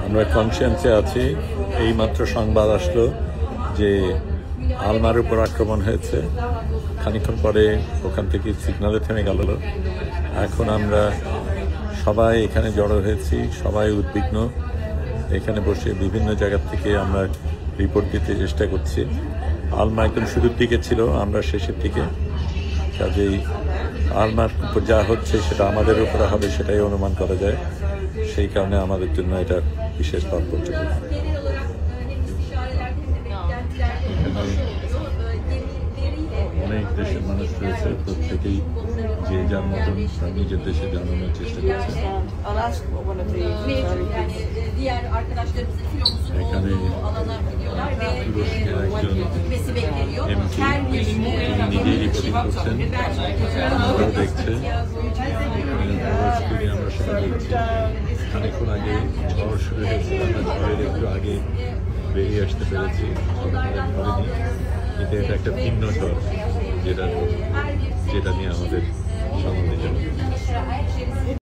আমরা কনসিয়েন্সে আছি। এইমাত্র সংবাদ আসলো যে আলমার উপর আক্রমণ হয়েছে। খানিকক্ষণ পরে ওখান থেকে সিগনালে থেমে গেল। এখন আমরা সবাই এখানে জড়ো হয়েছি, সবাই উদ্বিগ্ন। এখানে বসে বিভিন্ন জায়গা থেকে আমরা রিপোর্ট দিতে চেষ্টা করছি। আলমা একদম শুরুর দিকে ছিল, আমরা শেষের দিকে। কাজেই আলমার উপর যা হচ্ছে সেটা আমাদের উপরে হবে সেটাই অনুমান করা যায়। সেই কারণে আমাদের জন্য এটা বিশেষ তাৎপর্যপূর্ণ। অনেক দেশের মানুষ রয়েছে, প্রত্যেকেই যে যার মতন তার নিজের দেশে জানানোর চেষ্টা করছে। এখানে তুরস্কের একজন এমপি নিজেই রিপোর্টিং করছেন, আমরাও দেখছে। তুরস্কে আমরা সবাই দেখছি। খানিকক্ষণ আগে ঝড় শুরু হয়েছে, আমরা ঝড়ের একটু আগে বেরিয়ে আসতে পেরেছি, ধরেনি। কিন্তু এটা একটা ভিন্ন ঝড় যেটা নিয়ে আমাদের